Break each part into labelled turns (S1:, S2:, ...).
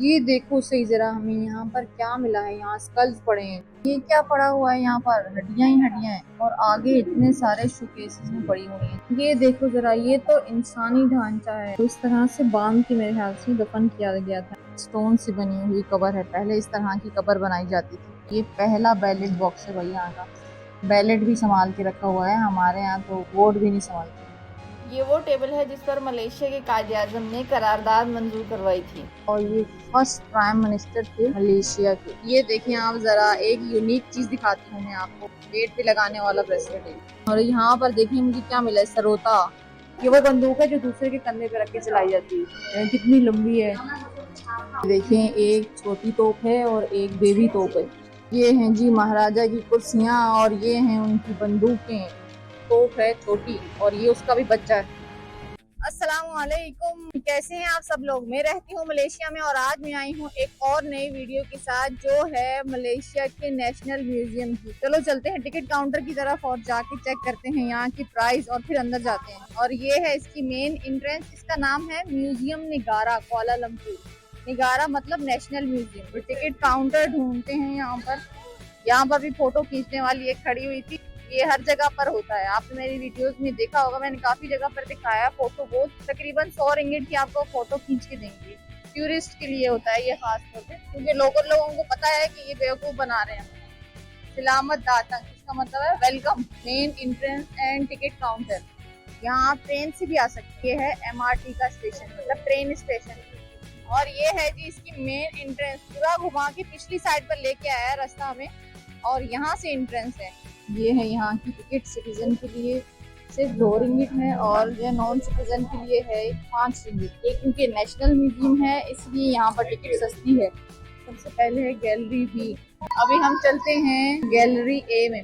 S1: ये देखो सही जरा, हमें यहाँ पर क्या मिला है। यहाँ स्कल्स पड़े हैं। ये क्या पड़ा हुआ है? यहाँ पर हड्डियां ही हड्डियां हैं और आगे इतने सारे शोकेसेस में पड़ी हुई हैं। ये देखो जरा, ये तो इंसानी ढांचा है। तो इस तरह से बांध के मेरे ख्याल से दफन किया गया था। स्टोन से बनी हुई कबर है। पहले इस तरह की कबर बनाई जाती थी। ये पहला बैलेट बॉक्स है भाई यहाँ का। बैलेट भी संभाल के रखा हुआ है। हमारे यहाँ तो वोट भी नहीं संभालते।
S2: ये वो टेबल है जिस पर मलेशिया के कायदे-आज़म ने करारदाद मंजूर करवाई थी।
S1: और ये फर्स्ट प्राइम मिनिस्टर थे मलेशिया के। ये देखिए आप जरा, एक यूनिक चीज दिखाती हूँ मैं आपको। पेट पे लगाने वाला ब्रेसलेट है। और यहाँ पर देखिए मुझे क्या मिला है, सरोता। ये वो बंदूक है जो दूसरे के कंधे पे रख के चलाई जाती है। कितनी लंबी है। देखिए एक छोटी तोप है और एक बेबी तोप है। ये हैं जी महाराजा की कुर्सियां और ये हैं उनकी बंदूकें। तोप है छोटी और ये उसका भी बच्चा है। अस्सलामुअलैकुम, कैसे हैं आप सब लोग। मैं रहती हूँ मलेशिया में और आज मैं आई हूँ एक और नई वीडियो के साथ जो है मलेशिया के नेशनल म्यूजियम की। चलो चलते हैं टिकट काउंटर की तरफ और जाके चेक करते हैं यहाँ की प्राइस और फिर अंदर जाते हैं। और ये है इसकी मेन एंट्रेंस। इसका नाम है म्यूजियम निगारा कुआलालंपुर। निगारा मतलब नेशनल म्यूजियम। तो टिकट काउंटर ढूंढते हैं यहाँ पर। यहाँ पर भी फोटो खींचने वाली एक खड़ी हुई थी। ये हर जगह पर होता है, आपने मेरी वीडियोस में देखा होगा, मैंने काफी जगह पर दिखाया। फोटो वो तकरीबन 100 रिंगिट की आपको फोटो खींच के देंगे। टूरिस्ट के लिए होता है ये खास तौर पे, क्योंकि लोकल लोगों को पता है कि ये बेवकूफ बना रहे हैं। सलामत दातन इसका मतलब है welcome. Main entrance and ticket counter. यहाँ आप ट्रेन से भी आ सकते हैं। ये है MRT का स्टेशन, मतलब ट्रेन स्टेशन। और ये है जी इसकी मेन एंट्रेंस। पूरा घुमा के पिछली साइड पर लेके आया है रास्ता हमें और यहाँ से एंट्रेंस है। ये है यहाँ की टिकट। सिटीजन के लिए सिर्फ 2 रिंगिट है और जो नॉन सिटीजन के लिए है 5 रिंगिट। ये क्योंकि नेशनल म्यूजियम है इसलिए यहाँ पर टिकट सस्ती है। सबसे पहले है गैलरी बी। अभी हम चलते हैं गैलरी ए में।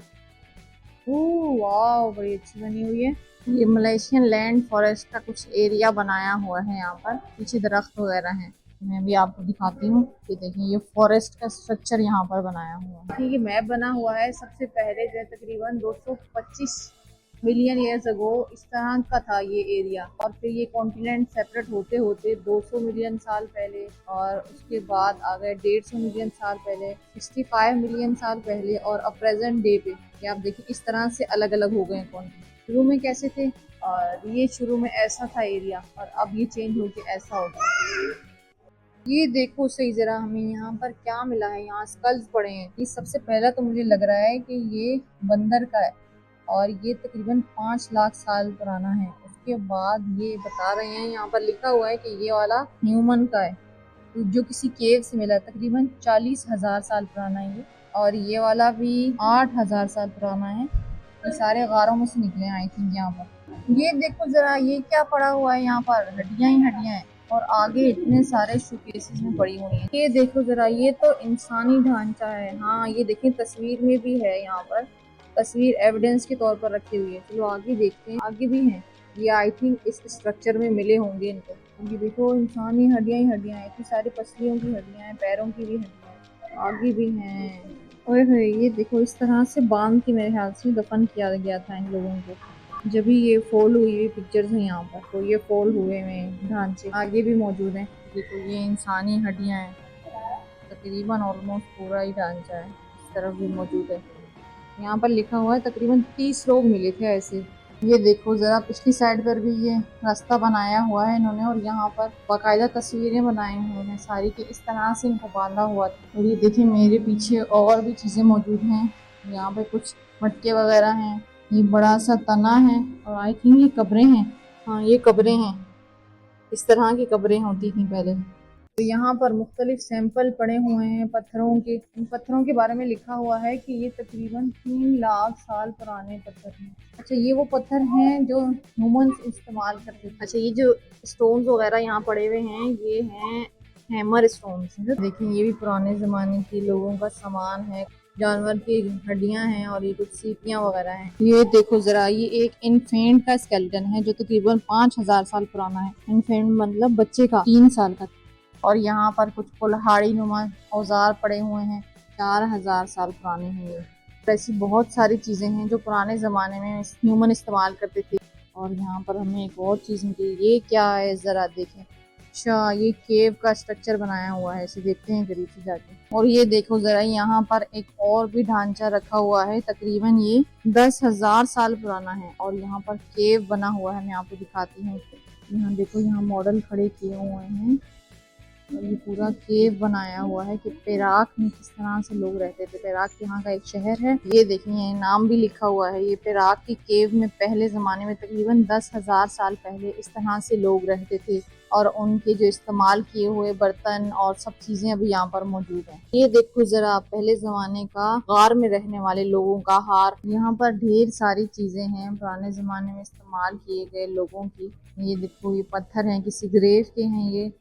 S1: वाह, बड़ी अच्छी बनी हुई है। ये मलेशियन लैंड फॉरेस्ट का कुछ एरिया बनाया हुआ है। यहाँ पर पीछे दरख्त वगैरह हैं। मैं भी आपको दिखाती हूँ। ये देखिए ये फॉरेस्ट का स्ट्रक्चर यहाँ पर बनाया हुआ है। ठीक है, मैप बना हुआ है। सबसे पहले जो तकरीबन 225 मिलियन ईयर्स अगो इस तरह का था ये एरिया। और फिर ये कॉन्टिनेंट सेपरेट होते होते 200 मिलियन साल पहले और उसके बाद आ गए 150 मिलियन साल पहले, 65 मिलियन साल पहले और अब प्रेजेंट डे पे ये आप देखिए इस तरह से अलग अलग हो गए कॉन्टिनेंट। शुरू में कैसे थे और ये शुरू में ऐसा था एरिया और अब ये चेंज होके ऐसा हो गया। ये देखो सही जरा, हमें यहाँ पर क्या मिला है। यहाँ स्कल्स पड़े हैं। ये सबसे पहला तो मुझे लग रहा है कि ये बंदर का है और ये तकरीबन 5 लाख साल पुराना है। उसके बाद ये बता रहे हैं, यहाँ पर लिखा हुआ है कि ये वाला ह्यूमन का है जो किसी केव से मिला। तकरीबन 40,000 साल पुराना है ये। और ये वाला भी 8,000 साल पुराना है। ये सारे गारों में से निकले आई थिंक यहाँ पर। ये देखो जरा, ये क्या पड़ा हुआ है। यहाँ पर हड्डियां ही हड्डियां हैं और आगे इतने सारे शोकेसेस में पड़ी हुई हैं। ये देखो जरा, ये तो इंसानी ढांचा है। हाँ ये देखिए तस्वीर में भी है। यहाँ पर तस्वीर एविडेंस के तौर पर रखी हुई है। चलो आगे देखते हैं, आगे भी हैं। ये आई थिंक इस स्ट्रक्चर में मिले होंगे इनको। ये देखो इंसानी हड्डियां ही हड्डियां हैं। इतनी सारी पसलियों की हड्डियां हैं, पैरों की भी हड्डियां हैं, आगे भी हैं। ओए होए, ये देखो इस तरह से बांध के मेरे ख्याल से दफन किया गया था इन लोगों को। जब भी ये फॉल हुई हुई पिक्चर्स हैं यहाँ पर, तो ये फॉल हुए हुए ढांचे आगे भी मौजूद हैं। देखो ये इंसानी हड्डियां हैं। तकरीबन ऑलमोस्ट पूरा ही ढांचा है। इस तरफ भी मौजूद है। यहाँ पर लिखा हुआ है तकरीबन 30 लोग मिले थे ऐसे। ये देखो जरा पिछली साइड पर भी ये रास्ता बनाया हुआ है इन्होंने और यहाँ पर बाकायदा तस्वीरें बनाई हुई हैं सारी कि इस तरह से इनको बांधा हुआ था। और ये देखिए मेरे पीछे और भी चीजें मौजूद हैं। यहाँ पे कुछ मटके वगैरह हैं। ये बड़ा सा तना है और आई थिंक ये कब्रें हैं। हाँ ये कब्रें हैं। इस तरह की कब्रें होती थी पहले। तो यहाँ पर मुख्तलिफ सैंपल पड़े हुए हैं पत्थरों के। इन पत्थरों के बारे में लिखा हुआ है कि ये तकरीबन 3 लाख साल पुराने पत्थर हैं। अच्छा ये वो पत्थर हैं जो ह्यूमंस इस्तेमाल करते थे। अच्छा ये जो स्टोन्स वगैरह यहाँ पड़े हुए हैं ये हैं हैमर स्टोन्स। देखिए ये भी पुराने ज़माने के लोगों का सामान है। जानवर की हड्डियां हैं और ये कुछ सीपियां वगैरह हैं। ये देखो जरा, ये एक इन्फेंट का स्केलेटन है जो तकरीबन 5,000 साल पुराना है। इन्फेंट मतलब बच्चे का 3 साल का। और यहाँ पर कुछ कुल्हाड़ी नुमा औजार पड़े हुए हैं। 4,000 साल पुराने हैं ये। ऐसी बहुत सारी चीजें हैं जो पुराने जमाने में ह्यूमन इस्तेमाल करते थे। और यहाँ पर हमें एक और चीज मिली। ये क्या है जरा देखें, अच्छा, ये केव का स्ट्रक्चर बनाया हुआ है, इसे देखते हैं करीब से जाके। और ये देखो जरा, यहाँ पर एक और भी ढांचा रखा हुआ है, तकरीबन ये 10,000 साल पुराना है। और यहाँ पर केव बना हुआ है, मैं आपको दिखाती हूँ। यहाँ देखो, यहाँ मॉडल खड़े किए हुए हैं और ये पूरा केव बनाया हुआ है कि पेराक में किस तरह से लोग रहते थे। पेराक यहाँ का एक शहर है, ये देखिए नाम भी लिखा हुआ है। ये पेराक की केव में पहले जमाने में तकरीबन 10,000 साल पहले इस तरह से लोग रहते थे और उनके जो इस्तेमाल किए हुए बर्तन और सब चीजें अभी यहाँ पर मौजूद हैं। ये देखो जरा, पहले जमाने का गार में रहने वाले लोगों का हार। यहाँ पर ढेर सारी चीजें हैं पुराने जमाने में इस्तेमाल किए गए लोगों की। ये देखो, ये पत्थर हैं, किसी ग्रेव के हैं ये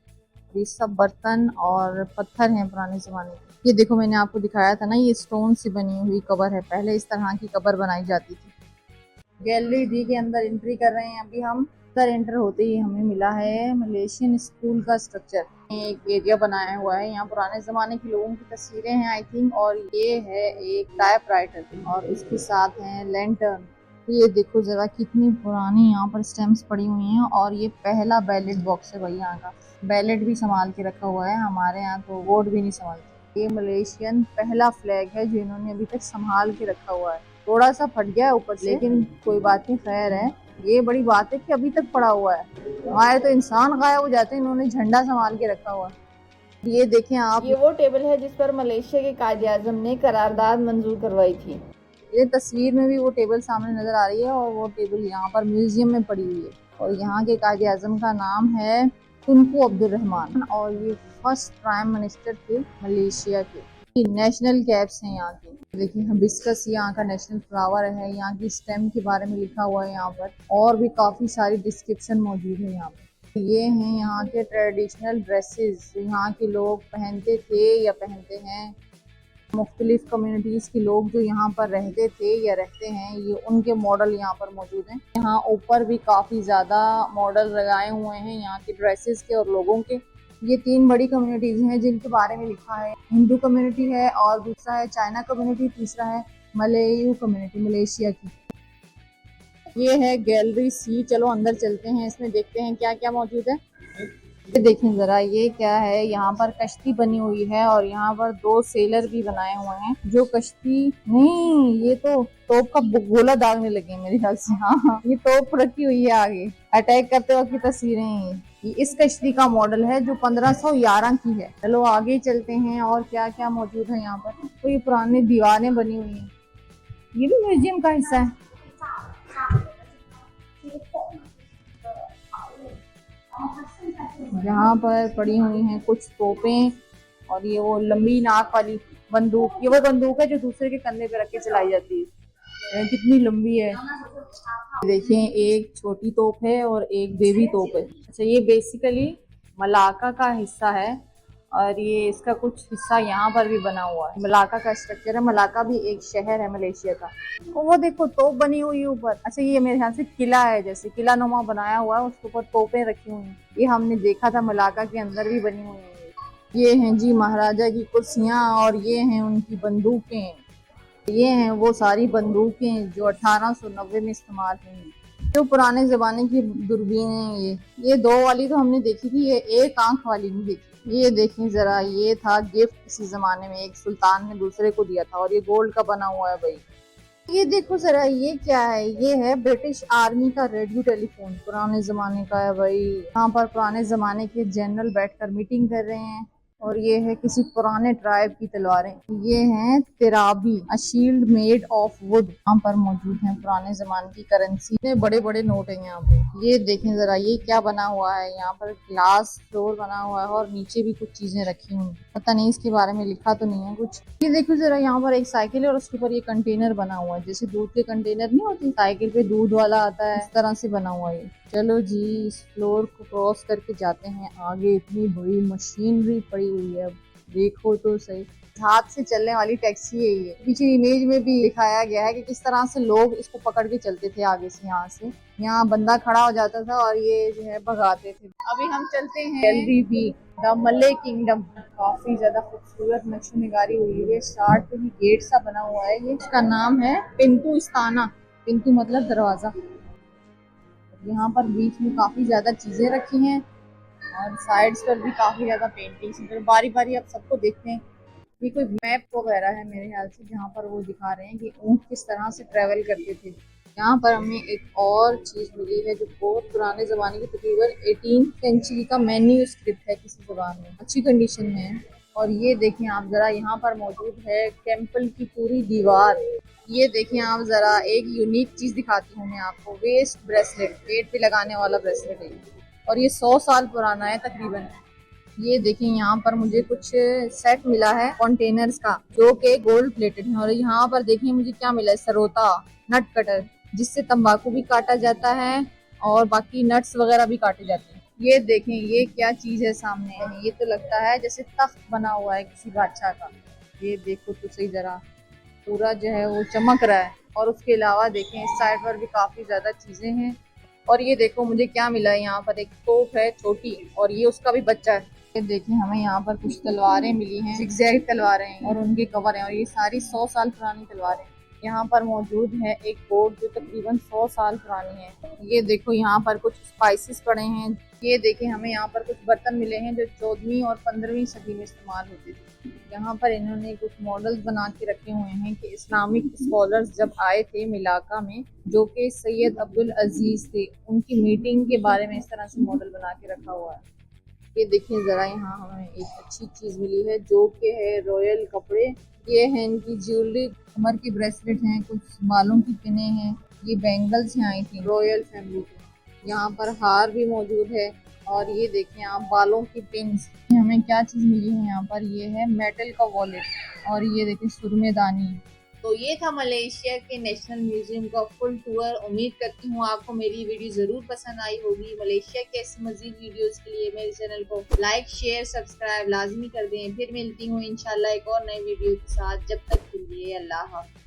S1: सब बर्तन और पत्थर हैं पुराने जमाने के। ये देखो, मैंने आपको दिखाया था ना, ये स्टोन से बनी हुई कबर है। पहले इस तरह की कबर बनाई जाती थी। गैलरी डी के अंदर एंट्री कर रहे हैं अभी हम। अंदर एंटर होते ही हमें मिला है मलेशियन स्कूल का स्ट्रक्चर। एक एरिया बनाया हुआ है, यहाँ पुराने जमाने के लोगों की तस्वीरें हैं आई थिंक। और ये है एक टाइपराइटर और इसके साथ है लैंटर्न। ये देखो जरा, कितनी पुरानी यहाँ पर स्टैम्प्स पड़ी हुई हैं। और ये पहला बैलेट बॉक्स है भाई, यहाँ का बैलेट भी संभाल के रखा हुआ है। हमारे यहाँ तो वोट भी नहीं संभालते। ये मलेशियन पहला फ्लैग है जो इन्होंने अभी तक संभाल के रखा हुआ है। थोड़ा सा फट गया है ऊपर से, लेकिन कोई बात नहीं, खैर है। ये बड़ी बात है कि अभी तक पड़ा हुआ है। हमारे तो इंसान गायब हो जाते हैं, इन्होंने झंडा संभाल के रखा हुआ है। ये देखें आप,
S2: ये वो टेबल है जिस पर मलेशिया के कायदे-आज़म ने करारदाद मंजूर करवाई थी।
S1: ये तस्वीर में भी वो टेबल सामने नजर आ रही है और वो टेबल यहाँ पर म्यूजियम में पड़ी हुई है। और यहाँ के कायदे आजम का नाम है तुनकू अब्दुल रहमान और ये फर्स्ट प्राइम मिनिस्टर थे मलेशिया के। नेशनल कैप्स हैं यहाँ के। देखिए, हिबिस्कस यहाँ का नेशनल फ्लावर है। यहाँ की स्टेम के बारे में लिखा हुआ है यहाँ पर, और भी काफी सारी डिस्क्रिप्शन मौजूद है यहाँ पर। ये हैं यहाँ के ट्रेडिशनल ड्रेसेस यहाँ के लोग पहनते थे या पहनते हैं। मुख्तलिफ कम्युनिटीज़ के लोग जो यहाँ पर रहते थे या रहते हैं, ये उनके मॉडल यहाँ पर मौजूद हैं। यहाँ ऊपर भी काफ़ी ज़्यादा मॉडल लगाए हुए हैं यहाँ के ड्रेसेस के और लोगों के। ये 3 बड़ी कम्युनिटीज़ हैं जिनके बारे में लिखा है। हिंदू कम्युनिटी है और दूसरा है चाइना कम्युनिटी, तीसरा है मलेयू कम्युनिटी मलेशिया की। ये है गैलरी सी, चलो अंदर चलते हैं, इसमें देखते हैं क्या क्या मौजूद है। ये देखें जरा, ये क्या है, यहाँ पर कश्ती बनी हुई है और यहाँ पर 2 सेलर भी बनाए हुए हैं। जो कश्ती नहीं, ये तो तोप का गोला दागने लगे मेरे ख्याल से। हाँ, ये तोप रखी हुई है आगे, अटैक करते वक्त की तस्वीरें हैं ये इस कश्ती का मॉडल है जो 1511 की है। चलो आगे चलते हैं और क्या क्या मौजूद है यहाँ पर। तो ये पुरानी दीवारें बनी हुई है, ये भी म्यूजियम का हिस्सा है। यहाँ पर पड़ी हुई हैं कुछ तोपें और ये वो लंबी नाक वाली बंदूक, ये वो बंदूक है जो दूसरे के कंधे पे रख के चलाई जाती है। कितनी लंबी है। देखिए, एक छोटी तोप है और एक बेबी तोप है। अच्छा, ये बेसिकली मलाका का हिस्सा है और ये इसका कुछ हिस्सा यहाँ पर भी बना हुआ है। मलाका का स्ट्रक्चर है। मलाका भी एक शहर है मलेशिया का। वो देखो तोप बनी हुई है ऊपर। अच्छा, ये मेरे ख्याल से किला है, जैसे किला नुमा बनाया हुआ है, उसके ऊपर तोपें रखी हुई हैं। ये हमने देखा था मलाका के अंदर भी बनी हुई है। ये हैं जी महाराजा की कुर्सियाँ और ये हैं उनकी बंदूकें। ये हैं वो सारी बंदूकें जो 1890 में इस्तेमाल हुई। जो पुराने जमाने की दूरबीन है। ये 2 वाली तो हमने देखी थी, ये एक आंख वाली नहीं देखी। ये देखें जरा, ये था गिफ्ट किसी जमाने में एक सुल्तान ने दूसरे को दिया था और ये गोल्ड का बना हुआ है भाई। ये देखो जरा, ये क्या है, ये है ब्रिटिश आर्मी का रेडियो टेलीफोन, पुराने जमाने का है भाई। यहाँ पर पुराने जमाने के जनरल बैठकर मीटिंग कर रहे हैं। और ये है किसी पुराने ट्राइब की तलवारें। ये हैं तिराबी, a shield made of wood. यहाँ पर मौजूद हैं पुराने जमाने की करेंसी। इतने बड़े बड़े नोट हैं यहाँ पे। ये देखें जरा, ये क्या बना हुआ है, यहाँ पर ग्लास फ्लोर बना हुआ है और नीचे भी कुछ चीजें रखी हुई। पता नहीं इसके बारे में लिखा तो नहीं है कुछ। ये देखो जरा, यहाँ पर एक साइकिल है और उसके ऊपर ये कंटेनर बना हुआ है, जैसे दूध के कंटेनर नहीं होते, साइकिल पे दूध वाला आता है, इस तरह से बना हुआ है। चलो जी, इस फ्लोर को क्रॉस करके जाते हैं आगे। इतनी बड़ी मशीनरी पड़ी हुई है, देखो तो सही। हाथ से चलने वाली टैक्सी है ये। पीछे इमेज में भी दिखाया गया है कि किस तरह से लोग इसको पकड़ के चलते थे आगे से। यहाँ बंदा खड़ा हो जाता था और ये जो है भगाते थे। अभी हम चलते हैं गैलरी बी, द मले किंगडम। काफी ज्यादा खूबसूरत नक्शे निगारी हुई है। स्टार्ट पे ही गेट सा बना हुआ है। ये इसका नाम है पिंतु इस्ताना। पिंतु मतलब दरवाजा। यहाँ पर बीच में काफी ज्यादा चीजें रखी हैं और साइड्स पर भी काफी ज्यादा पेंटिंग्स हैं। बारी बारी आप सबको देखते हैं। ये कोई मैप वगैरह है मेरे ख्याल से, जहाँ पर वो दिखा रहे हैं कि ऊँट किस तरह से ट्रेवल करते थे। यहाँ पर हमें एक और चीज मिली है जो बहुत पुराने जमाने की, तकरीबन 18th सेंचुरी का मेन्यू स्क्रिप्ट है, किसी जबान में अच्छी कंडीशन में है। और ये देखें आप जरा, यहाँ पर मौजूद है टेम्पल की पूरी दीवार। ये देखें आप जरा, एक यूनिक चीज दिखाती हूँ मैं आपको, वेस्ट ब्रेसलेट, पेट पे लगाने वाला ब्रेसलेट है और ये 100 साल पुराना है तकरीबन। ये देखिए यहाँ पर मुझे कुछ सेट मिला है कंटेनर्स का, जो कि गोल्ड प्लेटेड है। और यहाँ पर देखिए मुझे क्या मिला है, सरोता नट कटर, जिससे तंबाकू भी काटा जाता है और बाकी नट्स वगैरह भी काटे जाते हैं। ये देखें ये क्या चीज है सामने, ये तो लगता है जैसे तख्त बना हुआ है किसी बादशाह का। ये देखो तो सही जरा, पूरा जो है वो चमक रहा है। और उसके अलावा देखें इस साइड पर भी काफी ज्यादा चीजें हैं। और ये देखो मुझे क्या मिला है, यहाँ पर एक तोप है छोटी और ये उसका भी बच्चा है। ये देखिए हमें यहाँ पर कुछ तलवारें मिली हैं, जिगजैग तलवारें हैं और उनके कवर हैं और ये सारी 100 साल पुरानी तलवारें। यहाँ पर मौजूद है एक बोर्ड जो तकरीबन 100 साल पुरानी है। ये देखो यहाँ पर कुछ स्पाइसेस पड़े हैं। ये देखिए हमें यहाँ पर कुछ बर्तन मिले हैं जो 14वीं और 15वीं सदी में इस्तेमाल होते थे। यहाँ पर इन्होंने कुछ मॉडल्स बना के रखे हुए हैं कि इस्लामिक स्कॉलर्स जब आए थे मिलाका में, जो कि सैयद अब्दुल अजीज थे, उनकी मीटिंग के बारे में इस तरह से मॉडल बना के रखा हुआ है। ये देखिए जरा, यहाँ हमें एक अच्छी चीज मिली है जो कि है रॉयल कपड़े। ये है इनकी ज्वेलरी, कमर की ब्रेसलेट हैं, कुछ बालों की पिने हैं, ये बैंगल्स हैं आई थिंक रॉयल फैमिली के। यहाँ पर हार भी मौजूद है और ये देखें आप, बालों की पिन्स। हमें क्या चीज मिली है यहाँ पर, ये है मेटल का वॉलेट और ये देखिए सुरमेदानी। तो ये था मलेशिया के नेशनल म्यूजियम का फुल टूर। उम्मीद करती हूँ आपको मेरी वीडियो जरूर पसंद आई होगी। मलेशिया के ऐसी मजीद वीडियोस के लिए मेरे चैनल को लाइक शेयर सब्सक्राइब लाजमी कर दें। फिर मिलती हूँ इंशाल्लाह एक और नई वीडियो के साथ। जब तक के लिए अल्लाह हाफ़िज़।